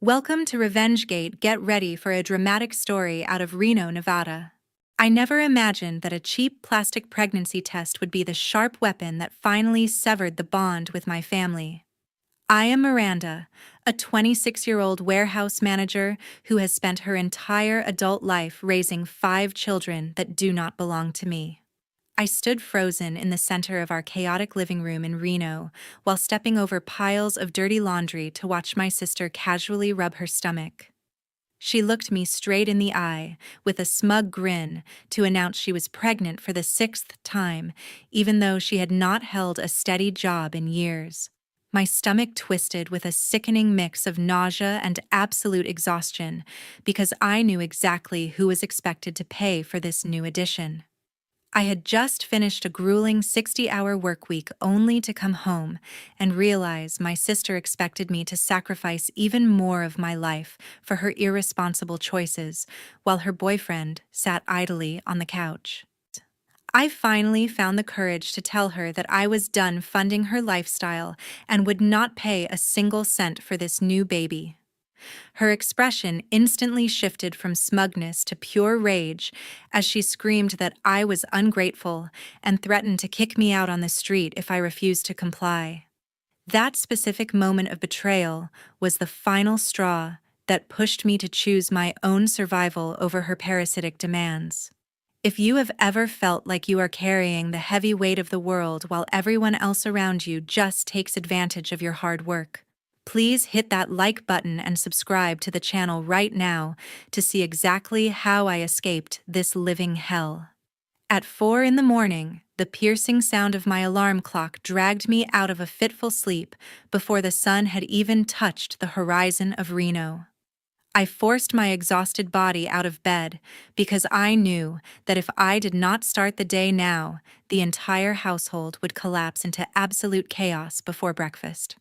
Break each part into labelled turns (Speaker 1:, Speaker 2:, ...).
Speaker 1: Welcome to RevengeGate. Get ready for a dramatic story out of Reno, Nevada. I never imagined that a cheap plastic pregnancy test would be the sharp weapon that finally severed the bond with my family. I am Miranda, a 26-year-old warehouse manager who has spent her entire adult life raising 5 children that do not belong to me. I stood frozen in the center of our chaotic living room in Reno while stepping over piles of dirty laundry to watch my sister casually rub her stomach. She looked me straight in the eye with a smug grin to announce she was pregnant for the 6th time, even though she had not held a steady job in years. My stomach twisted with a sickening mix of nausea and absolute exhaustion because I knew exactly who was expected to pay for this new addition. I had just finished a grueling 60-hour work week only to come home and realize my sister expected me to sacrifice even more of my life for her irresponsible choices, while her boyfriend sat idly on the couch. I finally found the courage to tell her that I was done funding her lifestyle and would not pay a single cent for this new baby. Her expression instantly shifted from smugness to pure rage as she screamed that I was ungrateful and threatened to kick me out on the street if I refused to comply. That specific moment of betrayal was the final straw that pushed me to choose my own survival over her parasitic demands. If you have ever felt like you are carrying the heavy weight of the world while everyone else around you just takes advantage of your hard work, please hit that like button and subscribe to the channel right now to see exactly how I escaped this living hell. At 4 in the morning, the piercing sound of my alarm clock dragged me out of a fitful sleep before the sun had even touched the horizon of Reno. I forced my exhausted body out of bed because I knew that if I did not start the day now, the entire household would collapse into absolute chaos before breakfast.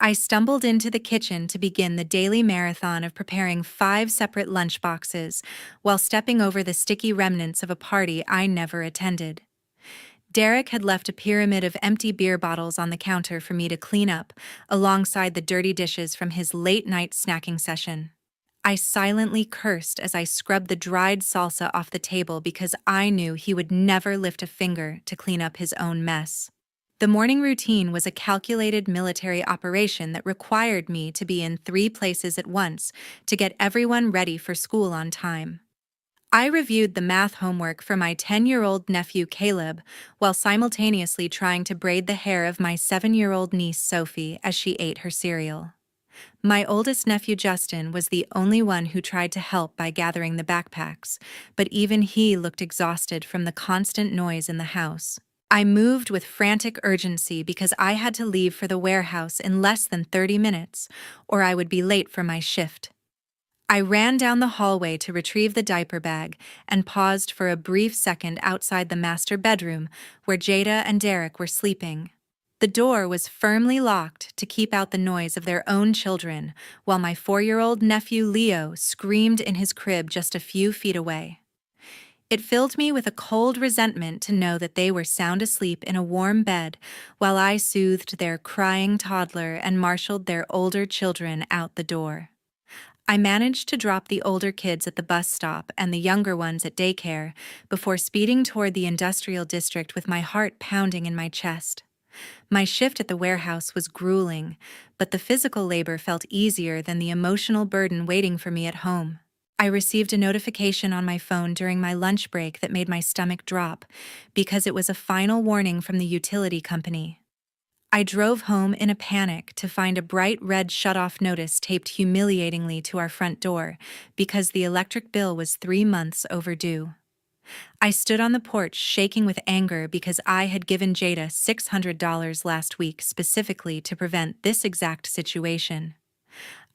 Speaker 1: I stumbled into the kitchen to begin the daily marathon of preparing 5 separate lunchboxes while stepping over the sticky remnants of a party I never attended. Derek had left a pyramid of empty beer bottles on the counter for me to clean up, alongside the dirty dishes from his late-night snacking session. I silently cursed as I scrubbed the dried salsa off the table because I knew he would never lift a finger to clean up his own mess. The morning routine was a calculated military operation that required me to be in 3 places at once to get everyone ready for school on time. I reviewed the math homework for my 10-year-old nephew Caleb while simultaneously trying to braid the hair of my 7-year-old niece Sophie as she ate her cereal. My oldest nephew Justin was the only one who tried to help by gathering the backpacks, but even he looked exhausted from the constant noise in the house. I moved with frantic urgency because I had to leave for the warehouse in less than 30 minutes, or I would be late for my shift. I ran down the hallway to retrieve the diaper bag and paused for a brief second outside the master bedroom where Jada and Derek were sleeping. The door was firmly locked to keep out the noise of their own children, while my 4-year-old nephew Leo screamed in his crib just a few feet away. It filled me with a cold resentment to know that they were sound asleep in a warm bed while I soothed their crying toddler and marshaled their older children out the door. I managed to drop the older kids at the bus stop and the younger ones at daycare before speeding toward the industrial district with my heart pounding in my chest. My shift at the warehouse was grueling, but the physical labor felt easier than the emotional burden waiting for me at home. I received a notification on my phone during my lunch break that made my stomach drop because it was a final warning from the utility company. I drove home in a panic to find a bright red shutoff notice taped humiliatingly to our front door because the electric bill was 3 months overdue. I stood on the porch shaking with anger because I had given Jada $600 last week specifically to prevent this exact situation.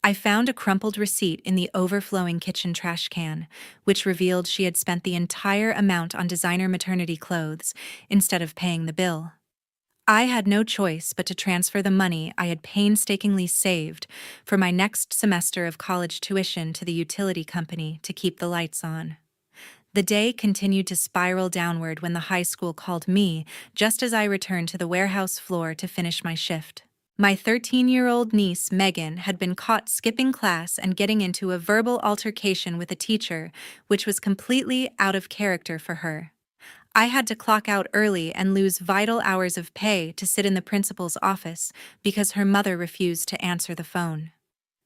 Speaker 1: I found a crumpled receipt in the overflowing kitchen trash can, which revealed she had spent the entire amount on designer maternity clothes instead of paying the bill. I had no choice but to transfer the money I had painstakingly saved for my next semester of college tuition to the utility company to keep the lights on. The day continued to spiral downward when the high school called me just as I returned to the warehouse floor to finish my shift. My 13-year-old niece, Megan, had been caught skipping class and getting into a verbal altercation with a teacher, which was completely out of character for her. I had to clock out early and lose vital hours of pay to sit in the principal's office because her mother refused to answer the phone.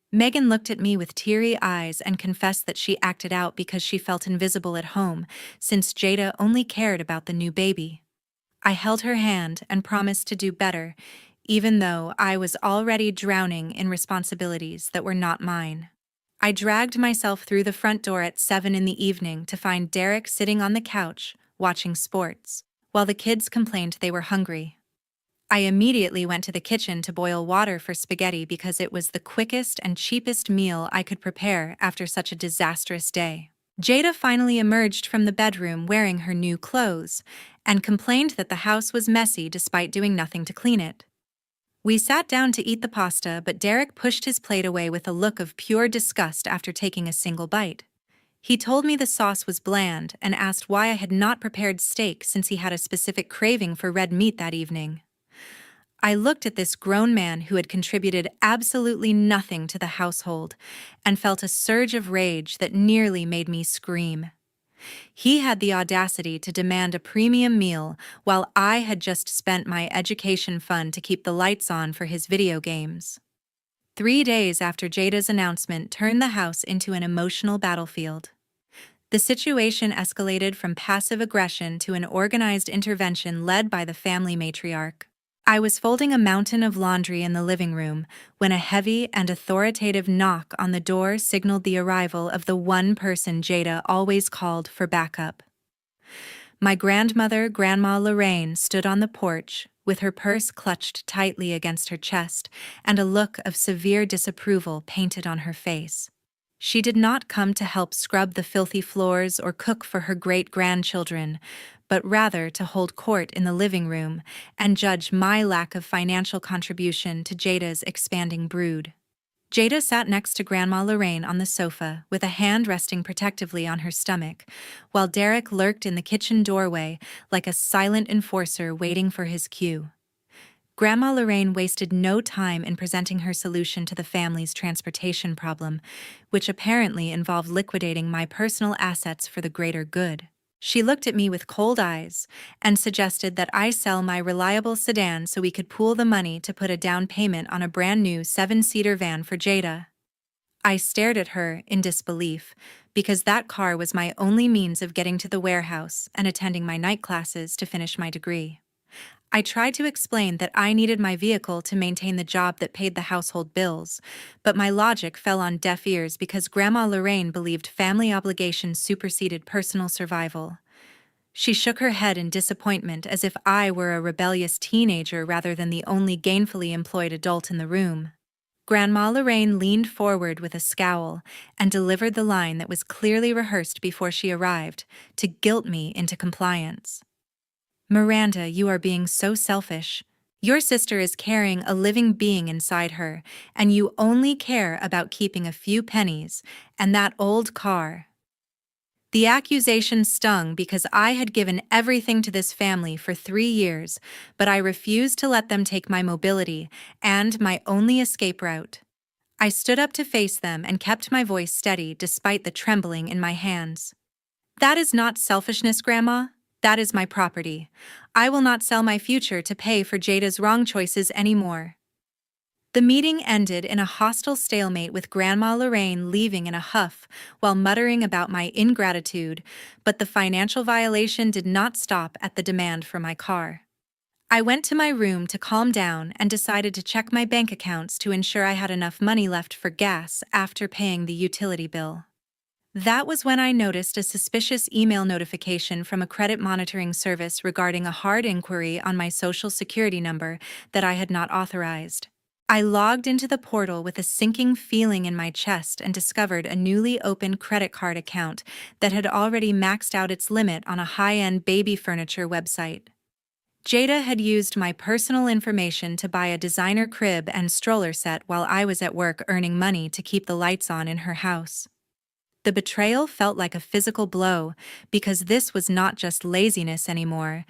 Speaker 1: Megan looked at me with teary eyes and confessed that she acted out because she felt invisible at home, since Jada only cared about the new baby. I held her hand and promised to do better, even though I was already drowning in responsibilities that were not mine. I dragged myself through the front door at 7 in the evening to find Derek sitting on the couch, watching sports, while the kids complained they were hungry. I immediately went to the kitchen to boil water for spaghetti because it was the quickest and cheapest meal I could prepare after such a disastrous day. Jada finally emerged from the bedroom wearing her new clothes and complained that the house was messy despite doing nothing to clean it. We sat down to eat the pasta, but Derek pushed his plate away with a look of pure disgust after taking a single bite. He told me the sauce was bland and asked why I had not prepared steak since he had a specific craving for red meat that evening. I looked at this grown man who had contributed absolutely nothing to the household and felt a surge of rage that nearly made me scream. He had the audacity to demand a premium meal while I had just spent my education fund to keep the lights on for his video games. 3 days after Jada's announcement turned the house into an emotional battlefield. The situation escalated from passive aggression to an organized intervention led by the family matriarch. I was folding a mountain of laundry in the living room when a heavy and authoritative knock on the door signaled the arrival of the one person Jada always called for backup. My grandmother, Grandma Lorraine, stood on the porch with her purse clutched tightly against her chest and a look of severe disapproval painted on her face. She did not come to help scrub the filthy floors or cook for her great-grandchildren, but rather to hold court in the living room and judge my lack of financial contribution to Jada's expanding brood. Jada sat next to Grandma Lorraine on the sofa with a hand resting protectively on her stomach, while Derek lurked in the kitchen doorway like a silent enforcer waiting for his cue. Grandma Lorraine wasted no time in presenting her solution to the family's transportation problem, which apparently involved liquidating my personal assets for the greater good. She looked at me with cold eyes and suggested that I sell my reliable sedan so we could pool the money to put a down payment on a brand new 7-seater van for Jada. I stared at her in disbelief, because that car was my only means of getting to the warehouse and attending my night classes to finish my degree. I tried to explain that I needed my vehicle to maintain the job that paid the household bills, but my logic fell on deaf ears because Grandma Lorraine believed family obligations superseded personal survival. She shook her head in disappointment as if I were a rebellious teenager rather than the only gainfully employed adult in the room. Grandma Lorraine leaned forward with a scowl and delivered the line that was clearly rehearsed before she arrived, to guilt me into compliance. "Miranda, you are being so selfish. Your sister is carrying a living being inside her, and you only care about keeping a few pennies and that old car." The accusation stung because I had given everything to this family for 3 years, but I refused to let them take my mobility and my only escape route. I stood up to face them and kept my voice steady despite the trembling in my hands. "That is not selfishness, Grandma. That is my property. I will not sell my future to pay for Jada's wrong choices anymore." The meeting ended in a hostile stalemate with Grandma Lorraine leaving in a huff while muttering about my ingratitude, but the financial violation did not stop at the demand for my car. I went to my room to calm down and decided to check my bank accounts to ensure I had enough money left for gas after paying the utility bill. That was when I noticed a suspicious email notification from a credit monitoring service regarding a hard inquiry on my social security number that I had not authorized. I logged into the portal with a sinking feeling in my chest and discovered a newly opened credit card account that had already maxed out its limit on a high-end baby furniture website. Jada had used my personal information to buy a designer crib and stroller set while I was at work earning money to keep the lights on in her house. The betrayal felt like a physical blow because this was not just laziness anymore.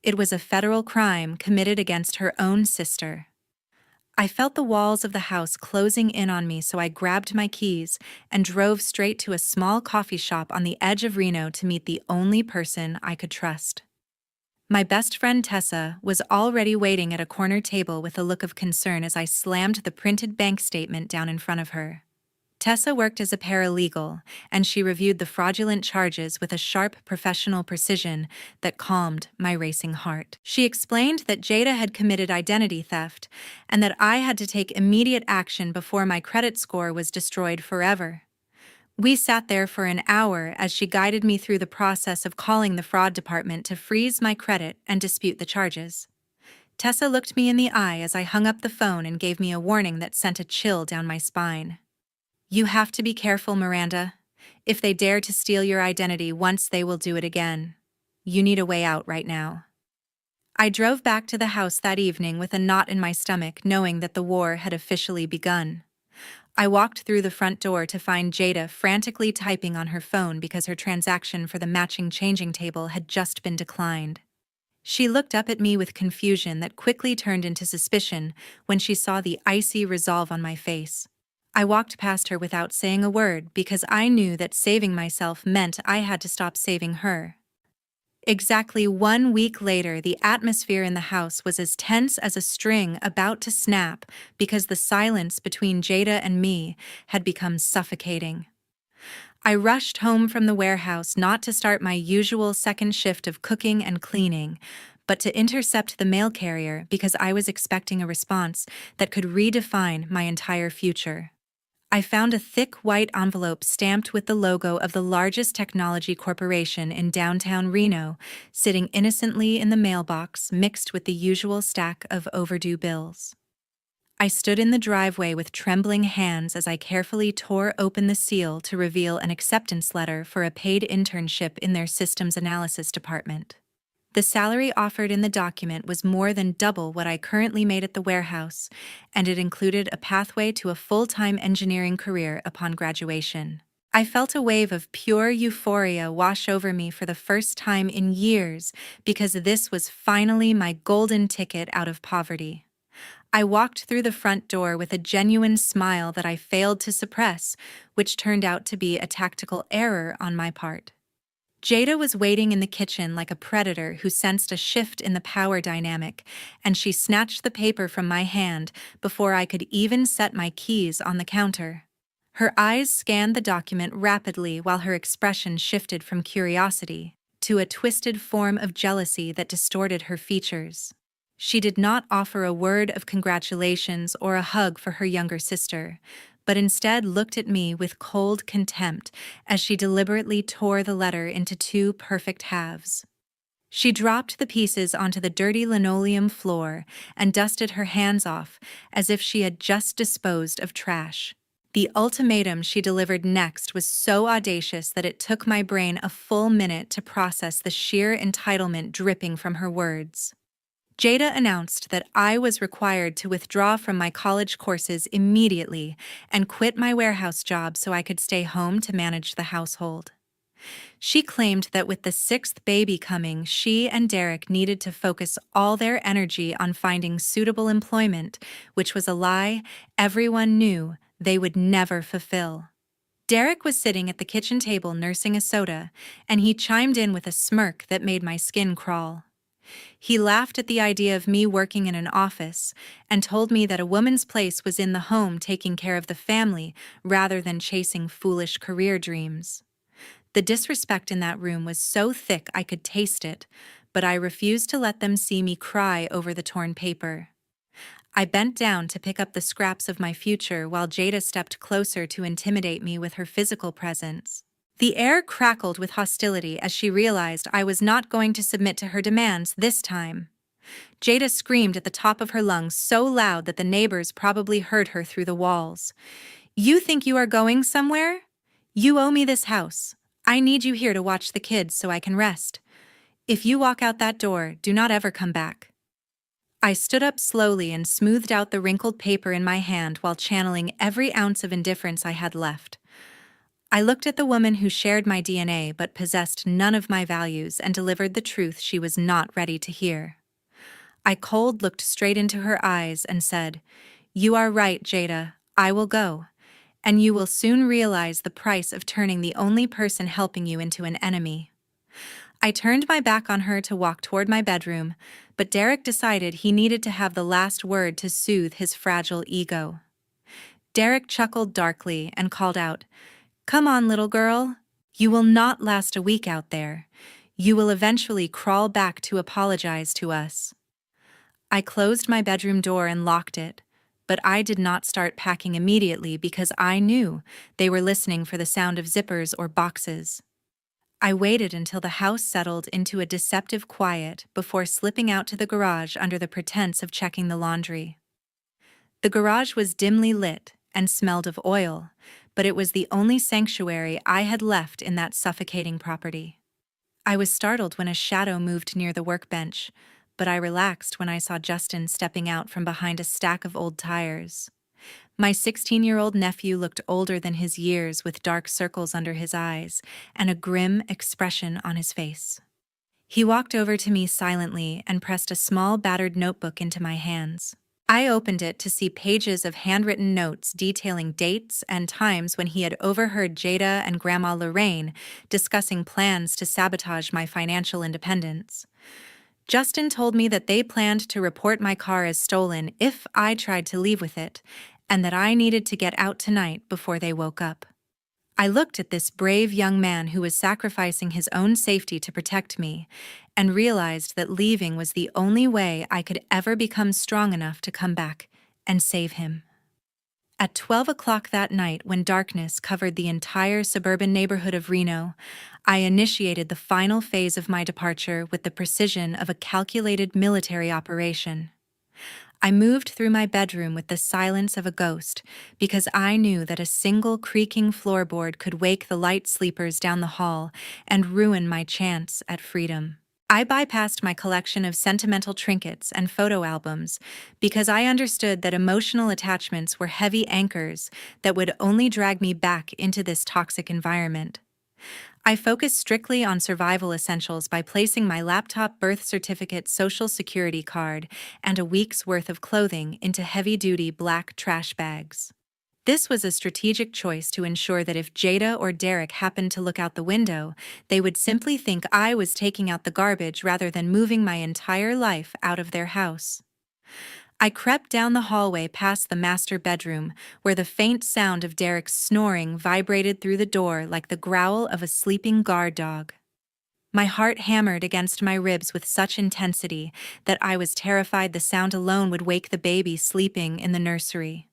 Speaker 1: It was a federal crime committed against her own sister. I felt the walls of the house closing in on me, so I grabbed my keys and drove straight to a small coffee shop on the edge of Reno to meet the only person I could trust. My best friend Tessa was already waiting at a corner table with a look of concern as I slammed the printed bank statement down in front of her. Tessa worked as a paralegal, and she reviewed the fraudulent charges with a sharp professional precision that calmed my racing heart. She explained that Jada had committed identity theft and that I had to take immediate action before my credit score was destroyed forever. We sat there for an hour as she guided me through the process of calling the fraud department to freeze my credit and dispute the charges. Tessa looked me in the eye as I hung up the phone and gave me a warning that sent a chill down my spine. "You have to be careful, Miranda. If they dare to steal your identity once, they will do it again. You need a way out right now." I drove back to the house that evening with a knot in my stomach, knowing that the war had officially begun. I walked through the front door to find Jada frantically typing on her phone because her transaction for the matching changing table had just been declined. She looked up at me with confusion that quickly turned into suspicion when she saw the icy resolve on my face. I walked past her without saying a word because I knew that saving myself meant I had to stop saving her. Exactly 1 week later, the atmosphere in the house was as tense as a string about to snap because the silence between Jada and me had become suffocating. I rushed home from the warehouse not to start my usual second shift of cooking and cleaning, but to intercept the mail carrier because I was expecting a response that could redefine my entire future. I found a thick white envelope stamped with the logo of the largest technology corporation in downtown Reno, sitting innocently in the mailbox mixed with the usual stack of overdue bills. I stood in the driveway with trembling hands as I carefully tore open the seal to reveal an acceptance letter for a paid internship in their systems analysis department. The salary offered in the document was more than double what I currently made at the warehouse, and it included a pathway to a full-time engineering career upon graduation. I felt a wave of pure euphoria wash over me for the first time in years because this was finally my golden ticket out of poverty. I walked through the front door with a genuine smile that I failed to suppress, which turned out to be a tactical error on my part. Jada was waiting in the kitchen like a predator who sensed a shift in the power dynamic, and she snatched the paper from my hand before I could even set my keys on the counter. Her eyes scanned the document rapidly while her expression shifted from curiosity to a twisted form of jealousy that distorted her features. She did not offer a word of congratulations or a hug for her younger sister, but instead looked at me with cold contempt as she deliberately tore the letter into two perfect halves. She dropped the pieces onto the dirty linoleum floor and dusted her hands off as if she had just disposed of trash. The ultimatum she delivered next was so audacious that it took my brain a full minute to process the sheer entitlement dripping from her words. Jada announced that I was required to withdraw from my college courses immediately and quit my warehouse job so I could stay home to manage the household. She claimed that with the sixth baby coming, she and Derek needed to focus all their energy on finding suitable employment, which was a lie everyone knew they would never fulfill. Derek was sitting at the kitchen table nursing a soda, and he chimed in with a smirk that made my skin crawl. He laughed at the idea of me working in an office and told me that a woman's place was in the home taking care of the family rather than chasing foolish career dreams. The disrespect in that room was so thick I could taste it, but I refused to let them see me cry over the torn paper. I bent down to pick up the scraps of my future while Jada stepped closer to intimidate me with her physical presence. The air crackled with hostility as she realized I was not going to submit to her demands this time. Jada screamed at the top of her lungs so loud that the neighbors probably heard her through the walls. "You think you are going somewhere? You owe me this house. I need you here to watch the kids so I can rest. If you walk out that door, do not ever come back." I stood up slowly and smoothed out the wrinkled paper in my hand while channeling every ounce of indifference I had left. I looked at the woman who shared my DNA but possessed none of my values and delivered the truth she was not ready to hear. I cold looked straight into her eyes and said, You are right, Jada. I will go. And you will soon realize the price of turning the only person helping you into an enemy. I turned my back on her to walk toward my bedroom, but Derek decided he needed to have the last word to soothe his fragile ego. Derek chuckled darkly and called out, "Come on, little girl. You will not last a week out there. You will eventually crawl back to apologize to us." I closed my bedroom door and locked it, but I did not start packing immediately because I knew they were listening for the sound of zippers or boxes. I waited until the house settled into a deceptive quiet before slipping out to the garage under the pretense of checking the laundry. The garage was dimly lit and smelled of oil, but it was the only sanctuary I had left in that suffocating property. I was startled when a shadow moved near the workbench, but I relaxed when I saw Justin stepping out from behind a stack of old tires. My 16-year-old nephew looked older than his years with dark circles under his eyes and a grim expression on his face. He walked over to me silently and pressed a small battered notebook into my hands. I opened it to see pages of handwritten notes detailing dates and times when he had overheard Jada and Grandma Lorraine discussing plans to sabotage my financial independence. Justin told me that they planned to report my car as stolen if I tried to leave with it, and that I needed to get out tonight before they woke up. I looked at this brave young man who was sacrificing his own safety to protect me, and realized that leaving was the only way I could ever become strong enough to come back and save him. At 12 o'clock that night, when darkness covered the entire suburban neighborhood of Reno, I initiated the final phase of my departure with the precision of a calculated military operation. I moved through my bedroom with the silence of a ghost because I knew that a single creaking floorboard could wake the light sleepers down the hall and ruin my chance at freedom. I bypassed my collection of sentimental trinkets and photo albums because I understood that emotional attachments were heavy anchors that would only drag me back into this toxic environment. I focused strictly on survival essentials by placing my laptop, birth certificate, social security card, and a week's worth of clothing into heavy-duty black trash bags. This was a strategic choice to ensure that if Jada or Derek happened to look out the window, they would simply think I was taking out the garbage rather than moving my entire life out of their house. I crept down the hallway past the master bedroom, where the faint sound of Derek's snoring vibrated through the door like the growl of a sleeping guard dog. My heart hammered against my ribs with such intensity that I was terrified the sound alone would wake the baby sleeping in the nursery.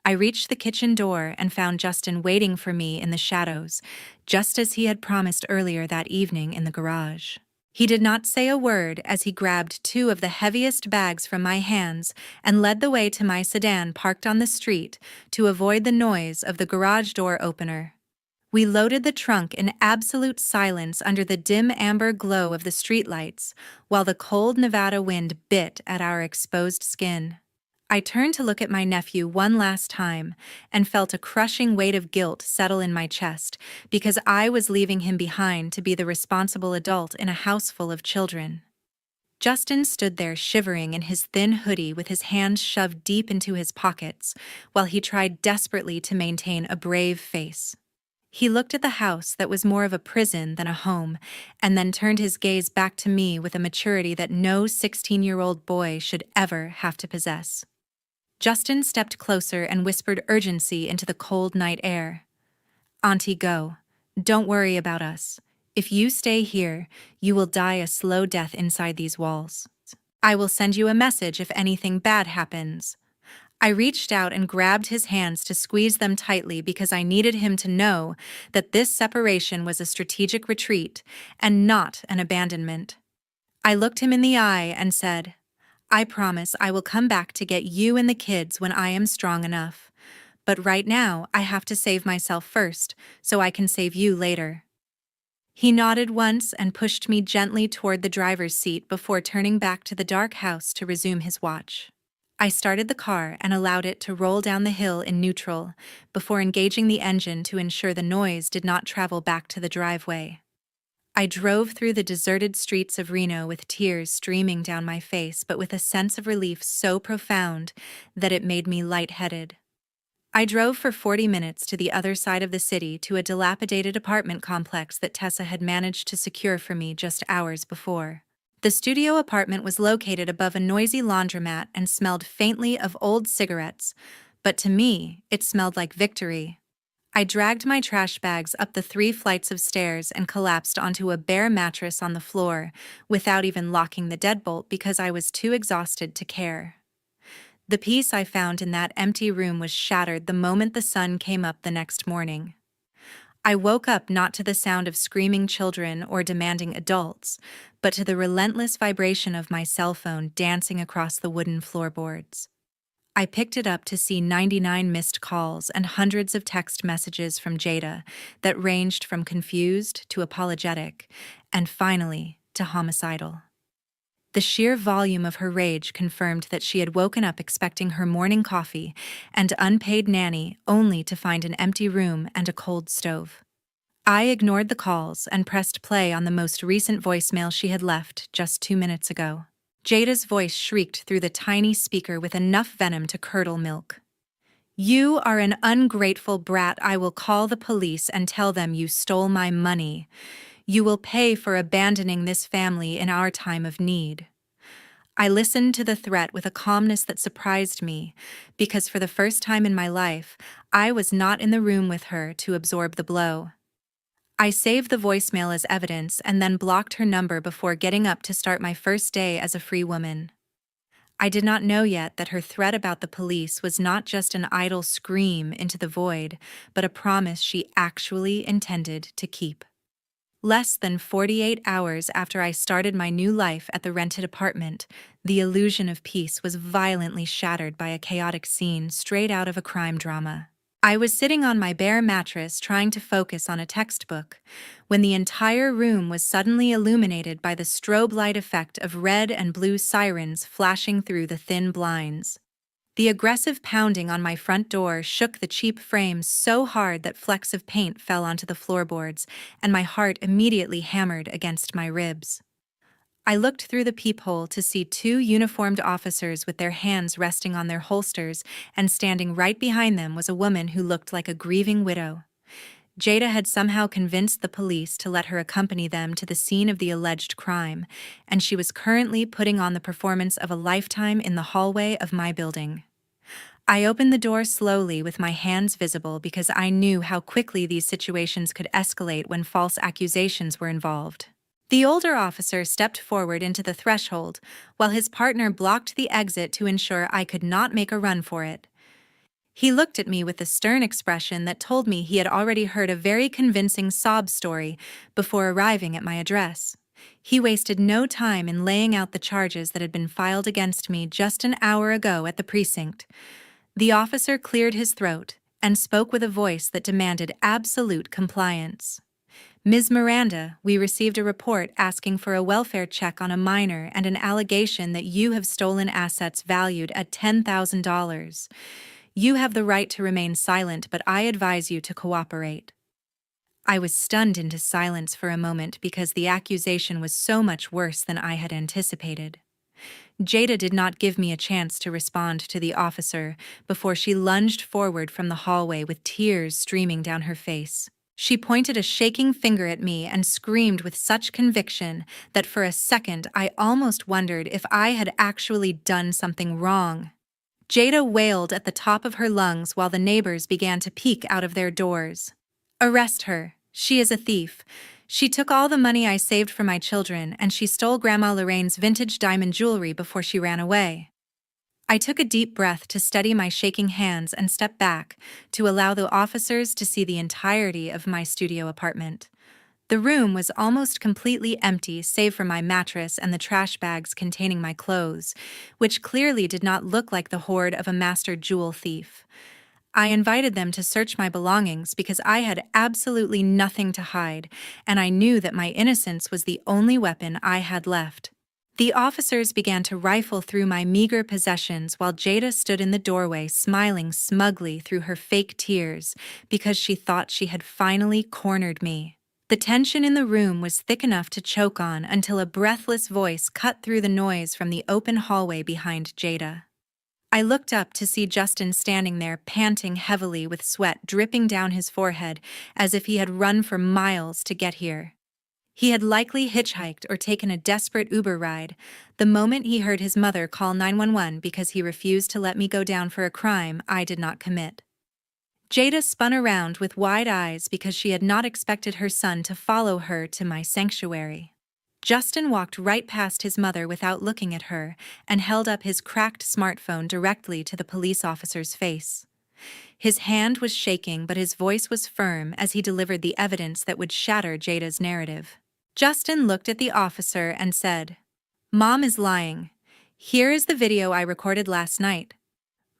Speaker 1: I reached the kitchen door and found Justin waiting for me in the shadows, just as he had promised earlier that evening in the garage. He did not say a word as he grabbed two of the heaviest bags from my hands and led the way to my sedan parked on the street to avoid the noise of the garage door opener. We loaded the trunk in absolute silence under the dim amber glow of the streetlights, while the cold Nevada wind bit at our exposed skin. I turned to look at my nephew one last time and felt a crushing weight of guilt settle in my chest because I was leaving him behind to be the responsible adult in a house full of children. Justin stood there shivering in his thin hoodie with his hands shoved deep into his pockets while he tried desperately to maintain a brave face. He looked at the house that was more of a prison than a home, and then turned his gaze back to me with a maturity that no 16-year-old boy should ever have to possess. Justin stepped closer and whispered urgency into the cold night air. "Auntie, go. Don't worry about us. If you stay here, you will die a slow death inside these walls. I will send you a message if anything bad happens." I reached out and grabbed his hands to squeeze them tightly because I needed him to know that this separation was a strategic retreat and not an abandonment. I looked him in the eye and said, "I promise I will come back to get you and the kids when I am strong enough. But right now, I have to save myself first, so I can save you later." He nodded once and pushed me gently toward the driver's seat before turning back to the dark house to resume his watch. I started the car and allowed it to roll down the hill in neutral before engaging the engine to ensure the noise did not travel back to the driveway. I drove through the deserted streets of Reno with tears streaming down my face, but with a sense of relief so profound that it made me lightheaded. I drove for 40 minutes to the other side of the city to a dilapidated apartment complex that Tessa had managed to secure for me just hours before. The studio apartment was located above a noisy laundromat and smelled faintly of old cigarettes, but to me, it smelled like victory. I dragged my trash bags up the 3 flights of stairs and collapsed onto a bare mattress on the floor without even locking the deadbolt because I was too exhausted to care. The peace I found in that empty room was shattered the moment the sun came up the next morning. I woke up not to the sound of screaming children or demanding adults, but to the relentless vibration of my cell phone dancing across the wooden floorboards. I picked it up to see 99 missed calls and hundreds of text messages from Jada that ranged from confused to apologetic, and finally, to homicidal. The sheer volume of her rage confirmed that she had woken up expecting her morning coffee and unpaid nanny only to find an empty room and a cold stove. I ignored the calls and pressed play on the most recent voicemail she had left just 2 minutes ago. Jada's voice shrieked through the tiny speaker with enough venom to curdle milk. "You are an ungrateful brat. I will call the police and tell them you stole my money. You will pay for abandoning this family in our time of need." I listened to the threat with a calmness that surprised me, because for the first time in my life, I was not in the room with her to absorb the blow. I saved the voicemail as evidence and then blocked her number before getting up to start my first day as a free woman. I did not know yet that her threat about the police was not just an idle scream into the void, but a promise she actually intended to keep. Less than 48 hours after I started my new life at the rented apartment, the illusion of peace was violently shattered by a chaotic scene straight out of a crime drama. I was sitting on my bare mattress trying to focus on a textbook when the entire room was suddenly illuminated by the strobe light effect of red and blue sirens flashing through the thin blinds. The aggressive pounding on my front door shook the cheap frames so hard that flecks of paint fell onto the floorboards, and my heart immediately hammered against my ribs. I looked through the peephole to see 2 uniformed officers with their hands resting on their holsters, and standing right behind them was a woman who looked like a grieving widow. Jada had somehow convinced the police to let her accompany them to the scene of the alleged crime, and she was currently putting on the performance of a lifetime in the hallway of my building. I opened the door slowly with my hands visible because I knew how quickly these situations could escalate when false accusations were involved. The older officer stepped forward into the threshold, while his partner blocked the exit to ensure I could not make a run for it. He looked at me with a stern expression that told me he had already heard a very convincing sob story before arriving at my address. He wasted no time in laying out the charges that had been filed against me just an hour ago at the precinct. The officer cleared his throat and spoke with a voice that demanded absolute compliance. "Ms. Miranda, we received a report asking for a welfare check on a minor and an allegation that you have stolen assets valued at $10,000. You have the right to remain silent, but I advise you to cooperate." I was stunned into silence for a moment because the accusation was so much worse than I had anticipated. Jada did not give me a chance to respond to the officer before she lunged forward from the hallway with tears streaming down her face. She pointed a shaking finger at me and screamed with such conviction that for a second I almost wondered if I had actually done something wrong. Jada wailed at the top of her lungs while the neighbors began to peek out of their doors. "Arrest her. She is a thief. She took all the money I saved for my children, and she stole Grandma Lorraine's vintage diamond jewelry before she ran away." I took a deep breath to steady my shaking hands and stepped back to allow the officers to see the entirety of my studio apartment. The room was almost completely empty save for my mattress and the trash bags containing my clothes, which clearly did not look like the hoard of a master jewel thief. I invited them to search my belongings because I had absolutely nothing to hide, and I knew that my innocence was the only weapon I had left. The officers began to rifle through my meager possessions while Jada stood in the doorway smiling smugly through her fake tears because she thought she had finally cornered me. The tension in the room was thick enough to choke on until a breathless voice cut through the noise from the open hallway behind Jada. I looked up to see Justin standing there, panting heavily with sweat dripping down his forehead as if he had run for miles to get here. He had likely hitchhiked or taken a desperate Uber ride the moment he heard his mother call 911 because he refused to let me go down for a crime I did not commit. Jada spun around with wide eyes because she had not expected her son to follow her to my sanctuary. Justin walked right past his mother without looking at her and held up his cracked smartphone directly to the police officer's face. His hand was shaking, but his voice was firm as he delivered the evidence that would shatter Jada's narrative. Justin looked at the officer and said, "Mom is lying. Here is the video I recorded last night.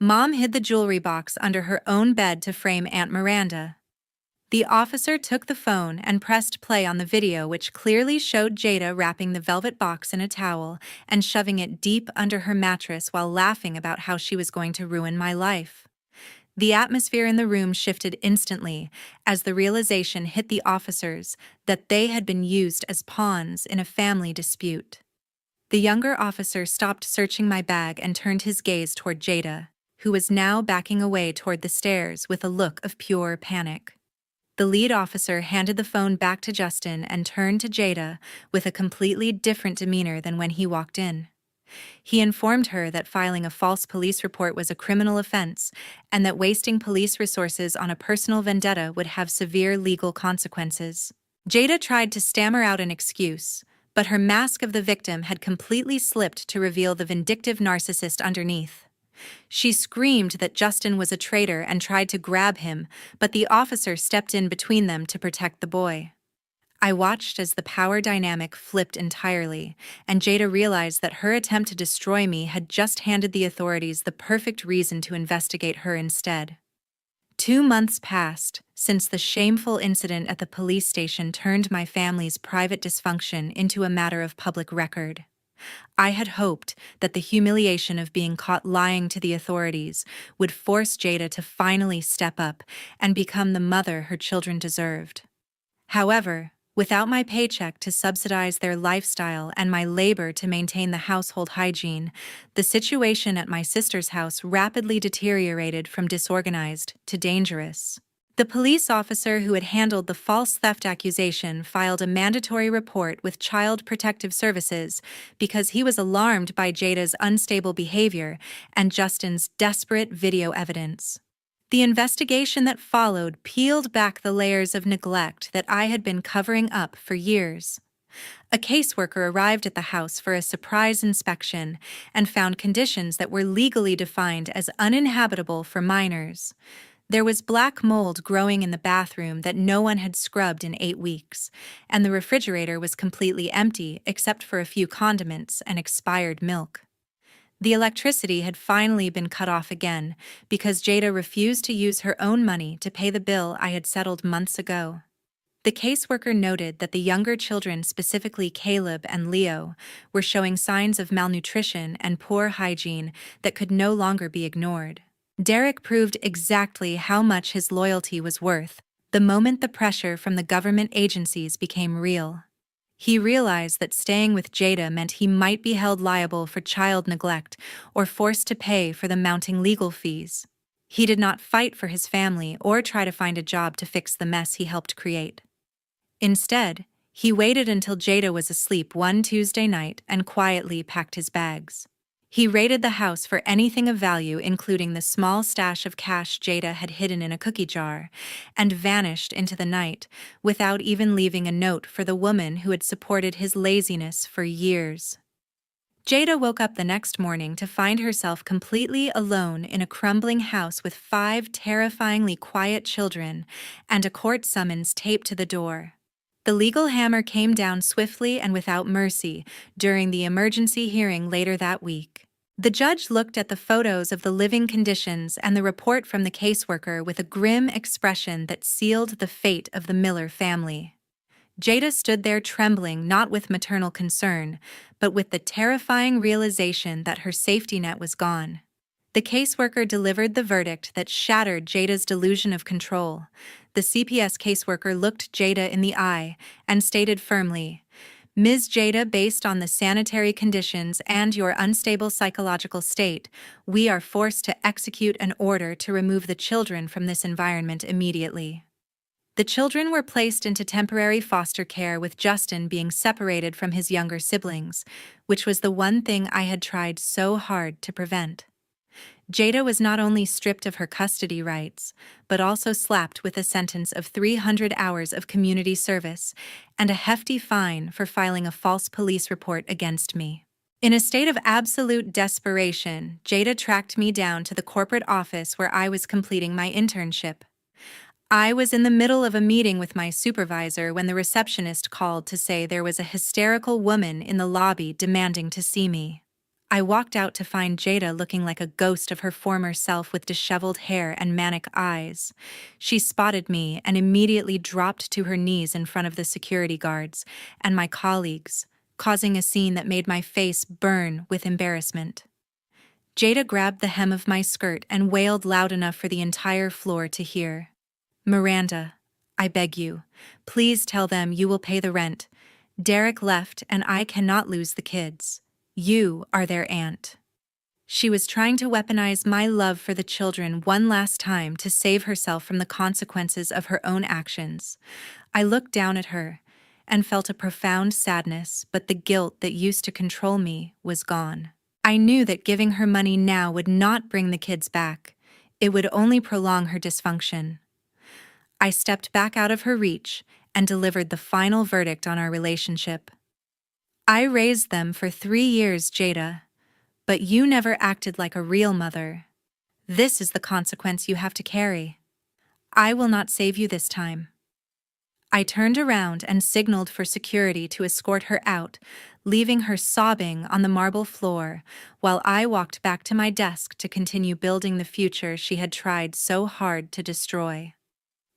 Speaker 1: Mom hid the jewelry box under her own bed to frame Aunt Miranda." The officer took the phone and pressed play on the video, which clearly showed Jada wrapping the velvet box in a towel and shoving it deep under her mattress while laughing about how she was going to ruin my life. The atmosphere in the room shifted instantly as the realization hit the officers that they had been used as pawns in a family dispute. The younger officer stopped searching my bag and turned his gaze toward Jada, who was now backing away toward the stairs with a look of pure panic. The lead officer handed the phone back to Justin and turned to Jada with a completely different demeanor than when he walked in. He informed her that filing a false police report was a criminal offense and that wasting police resources on a personal vendetta would have severe legal consequences. Jada tried to stammer out an excuse, but her mask of the victim had completely slipped to reveal the vindictive narcissist underneath. She screamed that Justin was a traitor and tried to grab him, but the officer stepped in between them to protect the boy. I watched as the power dynamic flipped entirely, and Jada realized that her attempt to destroy me had just handed the authorities the perfect reason to investigate her instead. 2 months passed since the shameful incident at the police station turned my family's private dysfunction into a matter of public record. I had hoped that the humiliation of being caught lying to the authorities would force Jada to finally step up and become the mother her children deserved. However, without my paycheck to subsidize their lifestyle and my labor to maintain the household hygiene, the situation at my sister's house rapidly deteriorated from disorganized to dangerous. The police officer who had handled the false theft accusation filed a mandatory report with Child Protective Services because he was alarmed by Jada's unstable behavior and Justin's desperate video evidence. The investigation that followed peeled back the layers of neglect that I had been covering up for years. A caseworker arrived at the house for a surprise inspection and found conditions that were legally defined as uninhabitable for minors. There was black mold growing in the bathroom that no one had scrubbed in 8 weeks, and the refrigerator was completely empty except for a few condiments and expired milk. The electricity had finally been cut off again because Jada refused to use her own money to pay the bill I had settled months ago. The caseworker noted that the younger children, specifically Caleb and Leo, were showing signs of malnutrition and poor hygiene that could no longer be ignored. Derek proved exactly how much his loyalty was worth the moment the pressure from the government agencies became real. He realized that staying with Jada meant he might be held liable for child neglect or forced to pay for the mounting legal fees. He did not fight for his family or try to find a job to fix the mess he helped create. Instead, he waited until Jada was asleep one Tuesday night and quietly packed his bags. He raided the house for anything of value, including the small stash of cash Jada had hidden in a cookie jar, and vanished into the night without even leaving a note for the woman who had supported his laziness for years. Jada woke up the next morning to find herself completely alone in a crumbling house with 5 terrifyingly quiet children and a court summons taped to the door. The legal hammer came down swiftly and without mercy during the emergency hearing later that week. The judge looked at the photos of the living conditions and the report from the caseworker with a grim expression that sealed the fate of the Miller family. Jada stood there trembling not with maternal concern, but with the terrifying realization that her safety net was gone. The caseworker delivered the verdict that shattered Jada's delusion of control. The CPS caseworker looked Jada in the eye and stated firmly, "Ms. Jada, based on the sanitary conditions and your unstable psychological state, we are forced to execute an order to remove the children from this environment immediately." The children were placed into temporary foster care, with Justin being separated from his younger siblings, which was the one thing I had tried so hard to prevent. Jada was not only stripped of her custody rights, but also slapped with a sentence of 300 hours of community service and a hefty fine for filing a false police report against me. In a state of absolute desperation, Jada tracked me down to the corporate office where I was completing my internship. I was in the middle of a meeting with my supervisor when the receptionist called to say there was a hysterical woman in the lobby demanding to see me. I walked out to find Jada looking like a ghost of her former self, with disheveled hair and manic eyes. She spotted me and immediately dropped to her knees in front of the security guards and my colleagues, causing a scene that made my face burn with embarrassment. Jada grabbed the hem of my skirt and wailed loud enough for the entire floor to hear. "Miranda, I beg you, please tell them you will pay the rent. Derek left and I cannot lose the kids. You are their aunt." She was trying to weaponize my love for the children one last time to save herself from the consequences of her own actions. I looked down at her and felt a profound sadness, but the guilt that used to control me was gone. I knew that giving her money now would not bring the kids back. It would only prolong her dysfunction. I stepped back out of her reach and delivered the final verdict on our relationship. "I raised them for 3 years, Jada, but you never acted like a real mother. This is the consequence you have to carry. I will not save you this time." I turned around and signaled for security to escort her out, leaving her sobbing on the marble floor while I walked back to my desk to continue building the future she had tried so hard to destroy.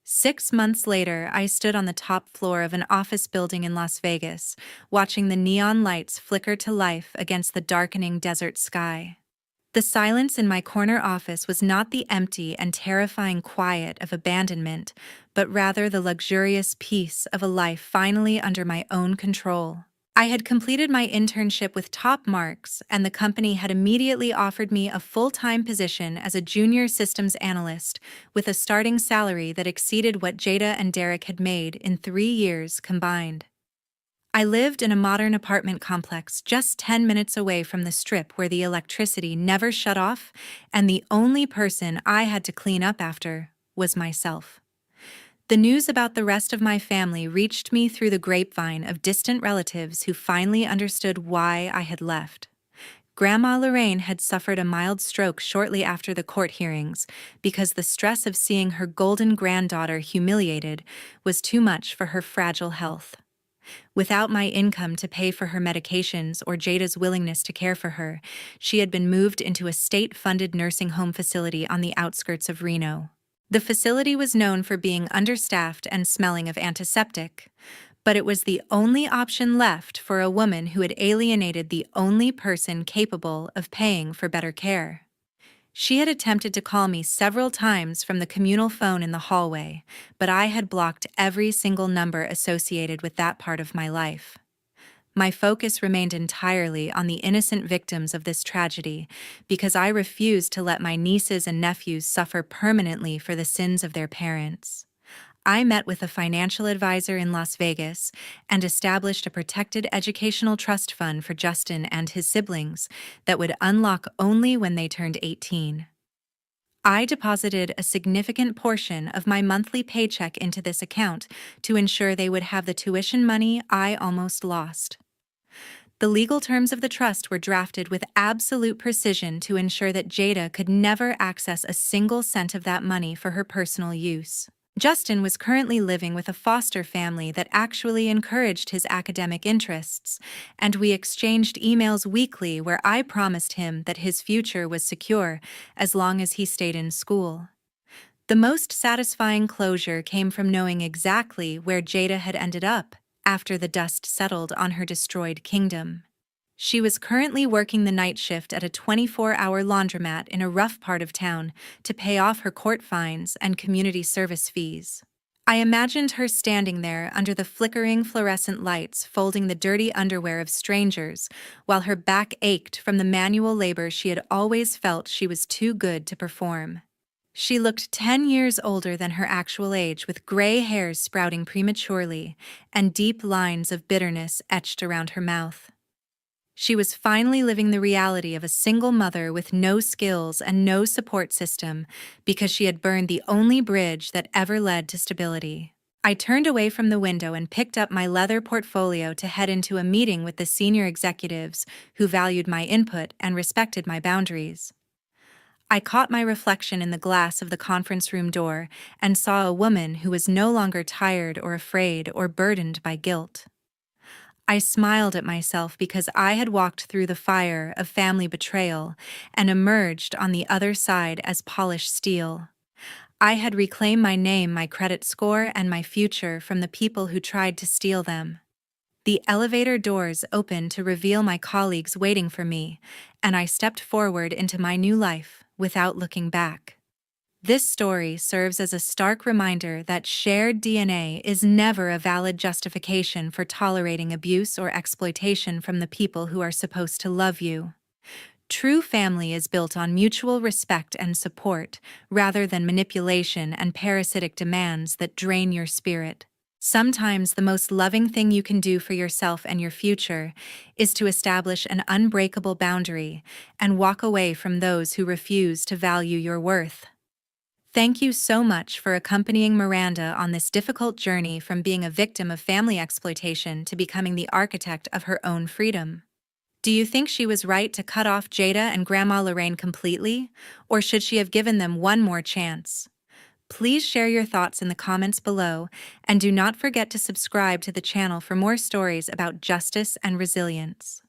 Speaker 1: 6 months later, I stood on the top floor of an office building in Las Vegas, watching the neon lights flicker to life against the darkening desert sky. The silence in my corner office was not the empty and terrifying quiet of abandonment, but rather the luxurious peace of a life finally under my own control. I had completed my internship with top marks, and the company had immediately offered me a full-time position as a junior systems analyst with a starting salary that exceeded what Jada and Derek had made in 3 years combined. I lived in a modern apartment complex just 10 minutes away from the strip where the electricity never shut off, and the only person I had to clean up after was myself. The news about the rest of my family reached me through the grapevine of distant relatives who finally understood why I had left. Grandma Lorraine had suffered a mild stroke shortly after the court hearings because the stress of seeing her golden granddaughter humiliated was too much for her fragile health. Without my income to pay for her medications or Jada's willingness to care for her, she had been moved into a state-funded nursing home facility on the outskirts of Reno. The facility was known for being understaffed and smelling of antiseptic, but it was the only option left for a woman who had alienated the only person capable of paying for better care. She had attempted to call me several times from the communal phone in the hallway, but I had blocked every single number associated with that part of my life. My focus remained entirely on the innocent victims of this tragedy because I refused to let my nieces and nephews suffer permanently for the sins of their parents. I met with a financial advisor in Las Vegas and established a protected educational trust fund for Justin and his siblings that would unlock only when they turned 18. I deposited a significant portion of my monthly paycheck into this account to ensure they would have the tuition money I almost lost. The legal terms of the trust were drafted with absolute precision to ensure that Jada could never access a single cent of that money for her personal use. Justin was currently living with a foster family that actually encouraged his academic interests, and we exchanged emails weekly where I promised him that his future was secure as long as he stayed in school. The most satisfying closure came from knowing exactly where Jada had ended up after the dust settled on her destroyed kingdom. She was currently working the night shift at a 24-hour laundromat in a rough part of town to pay off her court fines and community service fees. I imagined her standing there under the flickering fluorescent lights, folding the dirty underwear of strangers, while her back ached from the manual labor she had always felt she was too good to perform. She looked 10 years older than her actual age, with gray hairs sprouting prematurely and deep lines of bitterness etched around her mouth. She was finally living the reality of a single mother with no skills and no support system because she had burned the only bridge that ever led to stability. I turned away from the window and picked up my leather portfolio to head into a meeting with the senior executives who valued my input and respected my boundaries. I caught my reflection in the glass of the conference room door and saw a woman who was no longer tired or afraid or burdened by guilt. I smiled at myself because I had walked through the fire of family betrayal and emerged on the other side as polished steel. I had reclaimed my name, my credit score, and my future from the people who tried to steal them. The elevator doors opened to reveal my colleagues waiting for me, and I stepped forward into my new life without looking back. This story serves as a stark reminder that shared DNA is never a valid justification for tolerating abuse or exploitation from the people who are supposed to love you. True family is built on mutual respect and support, rather than manipulation and parasitic demands that drain your spirit. Sometimes the most loving thing you can do for yourself and your future is to establish an unbreakable boundary and walk away from those who refuse to value your worth. Thank you so much for accompanying Miranda on this difficult journey from being a victim of family exploitation to becoming the architect of her own freedom. Do you think she was right to cut off Jada and Grandma Lorraine completely, or should she have given them one more chance? Please share your thoughts in the comments below, and do not forget to subscribe to the channel for more stories about justice and resilience.